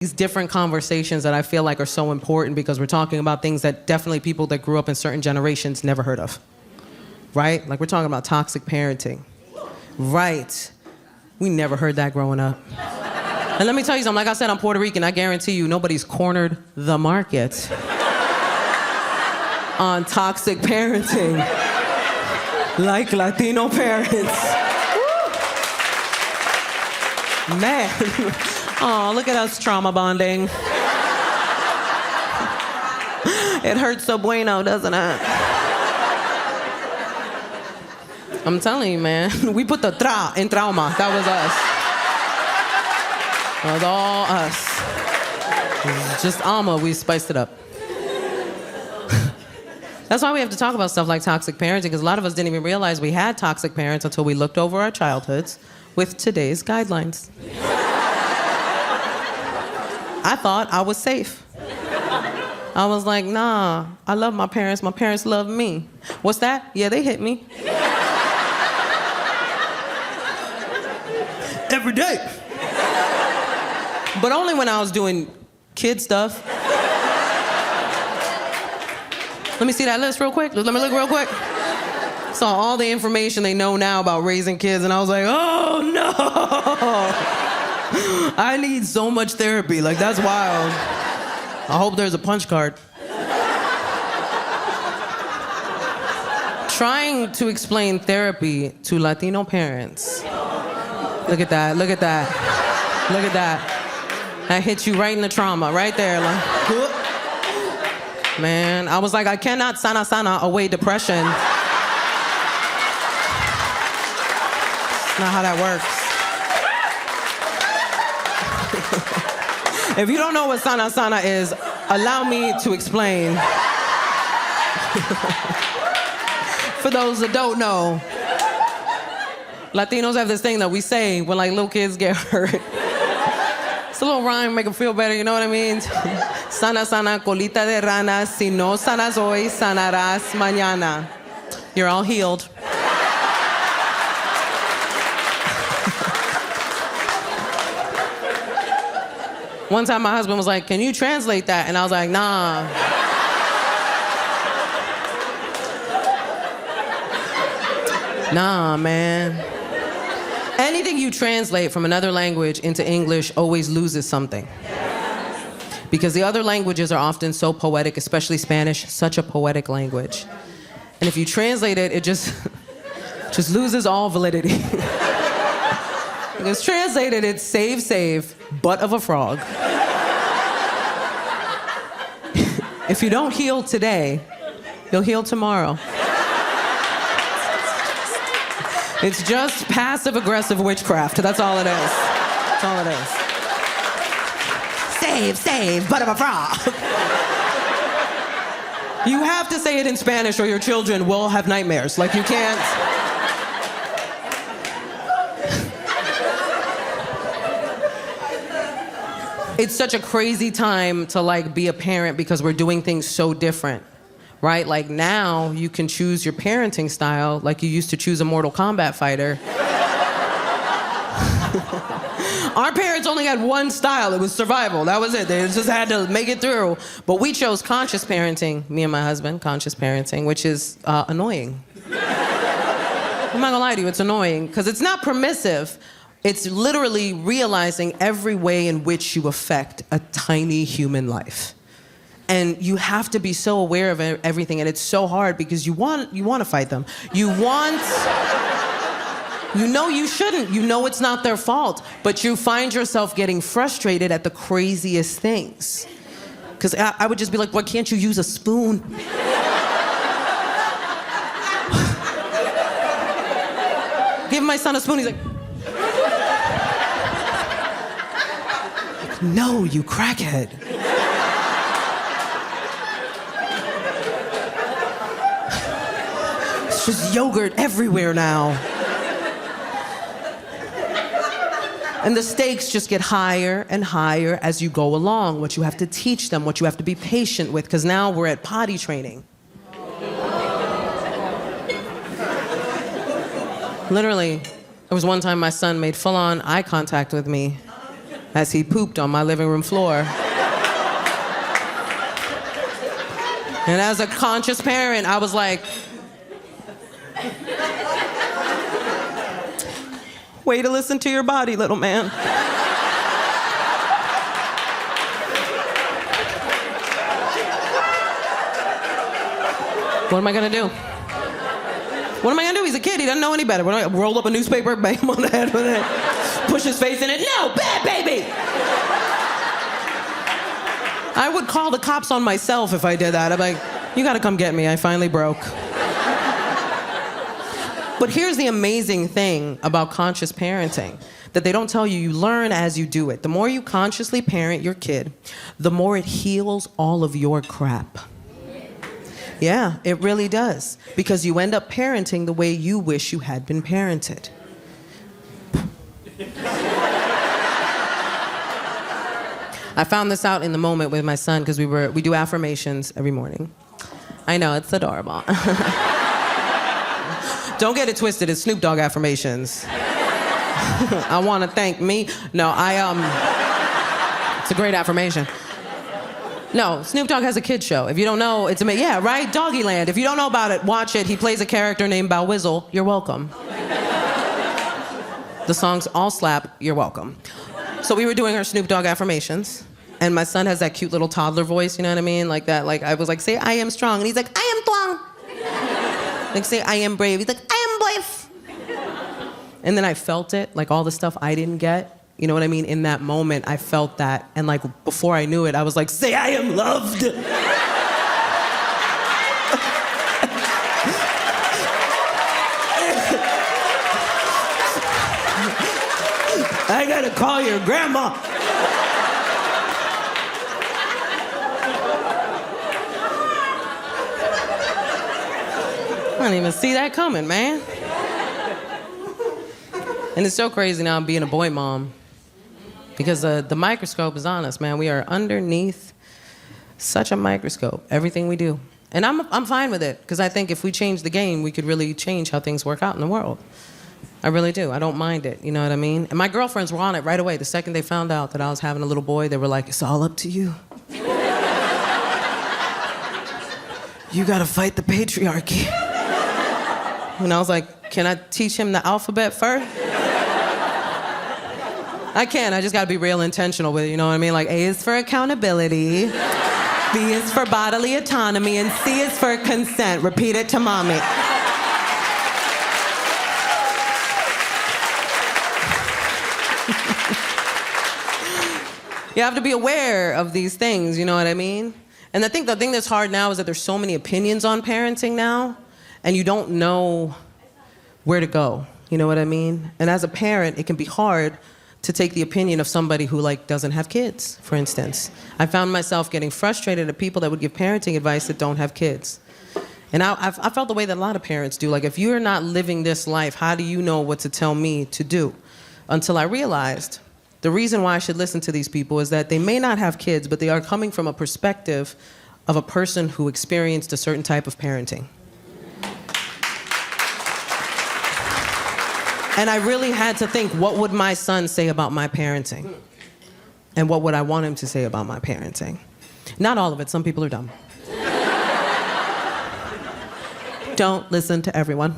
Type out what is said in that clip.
These different conversations that I feel like are so important because we're talking about things that definitely people that grew up in certain generations never heard of, right? Like we're talking about toxic parenting, right? We never heard that growing up. And let me tell you something, like I said, I'm Puerto Rican. I guarantee you nobody's cornered the market on toxic parenting like Latino parents. Woo! Man. Oh, look at us trauma bonding. It hurts so bueno, doesn't it? I'm telling you, man. We put the tra in trauma. That was us. That was all us. It was just Alma, we spiced it up. That's why we have to talk about stuff like toxic parenting, because a lot of us didn't even realize we had toxic parents until we looked over our childhoods with today's guidelines. I thought I was safe. I was like, nah, I love my parents love me. What's that? Yeah, they hit me. Every day. But only when I was doing kid stuff. Let me see that list real quick. Let me look real quick. Saw all the information they know now about raising kids, and I was like, oh no! I need so much therapy. Like, that's wild. I hope there's a punch card. Trying to explain therapy to Latino parents. Look at that, look at that. Look at that. That hit you right in the trauma, right there. Like, man, I was like, I cannot sana away depression. It's not how that works. If you don't know what sana is, allow me to explain. For those that don't know, Latinos have this thing that we say when like little kids get hurt. It's a little rhyme, make them feel better, you know what I mean? Sana, colita de rana, si no sanas hoy, sanarás mañana. You're all healed. One time my husband was like, can you translate that? And I was like, nah. Nah, man. Anything you translate from another language into English always loses something. Because the other languages are often so poetic, especially Spanish, such a poetic language. And if you translate it, it just loses all validity. Because translated, it's save, butt of a frog. If you don't heal today, you'll heal tomorrow. It's just passive-aggressive witchcraft. That's all it is. That's all it is. Save, butt of a frog. You have to say it in Spanish or your children will have nightmares. Like, you can't. It's such a crazy time to like be a parent because we're doing things so different, right? Like now you can choose your parenting style like you used to choose a Mortal Kombat fighter. Our parents only had one style, it was survival, that was it. They just had to make it through. But we chose conscious parenting, me and my husband, conscious parenting, which is annoying. I'm not gonna lie to you, it's annoying, because it's not permissive. It's literally realizing every way in which you affect a tiny human life. And you have to be so aware of everything, and it's so hard because you want to fight them. You know you shouldn't. You know it's not their fault, but you find yourself getting frustrated at the craziest things. Because I would just be like, why can't you use a spoon? Give my son a spoon, he's like, no, you crackhead. It's just yogurt everywhere now. And the stakes just get higher and higher as you go along, what you have to teach them, what you have to be patient with, because now we're at potty training. Literally, there was one time my son made full-on eye contact with me. as he pooped on my living room floor. And as a conscious parent, I was like, way to listen to your body, little man. What am I gonna do? What am I gonna do? He's a kid, he doesn't know any better. What do I roll up a newspaper, bang him on the head with it, push his face in it? No, bad baby! I would call the cops on myself if I did that. I'm like, you gotta come get me, I finally broke. But here's the amazing thing about conscious parenting, that they don't tell you, you learn as you do it. The more you consciously parent your kid, the more it heals all of your crap. Yeah, it really does. Because you end up parenting the way you wish you had been parented. I found this out in the moment with my son because we do affirmations every morning. I know, it's adorable. Don't get it twisted, it's Snoop Dogg affirmations. I want to thank me. No, it's a great affirmation. No, Snoop Dogg has a kid show. If you don't know, it's amazing. Yeah, right? Doggyland. If you don't know about it, watch it. He plays a character named Bow Wizzle. You're welcome. The songs all slap. You're welcome. So we were doing our Snoop Dogg affirmations, and my son has that cute little toddler voice, you know what I mean? Like that, like I was like, say I am strong, and he's like, I am strong. Like say I am brave, he's like, I am brave. And then I felt it, like all the stuff I didn't get. You know what I mean? In that moment, I felt that. And like, before I knew it, I was like, say I am loved. I gotta call your grandma. I didn't even see that coming, man. And it's so crazy now being a boy mom. Because the microscope is on us, man. We are underneath such a microscope, everything we do. And I'm fine with it, because I think if we change the game, we could really change how things work out in the world. I really do. I don't mind it, you know what I mean? And my girlfriends were on it right away. The second they found out that I was having a little boy, they were like, it's all up to you. You gotta fight the patriarchy. And I was like, can I teach him the alphabet first? I can, I just gotta be real intentional with it, you know what I mean? Like, A is for accountability, B is for bodily autonomy, and C is for consent. Repeat it to mommy. You have to be aware of these things, you know what I mean? And I think the thing that's hard now is that there's so many opinions on parenting now, and you don't know where to go, you know what I mean? And as a parent, it can be hard to take the opinion of somebody who like doesn't have kids, for instance. I found myself getting frustrated at people that would give parenting advice that don't have kids. And I felt the way that a lot of parents do. Like, if you're not living this life, how do you know what to tell me to do? Until I realized the reason why I should listen to these people is that they may not have kids, but they are coming from a perspective of a person who experienced a certain type of parenting. And I really had to think, what would my son say about my parenting? And what would I want him to say about my parenting? Not all of it, some people are dumb. Don't listen to everyone.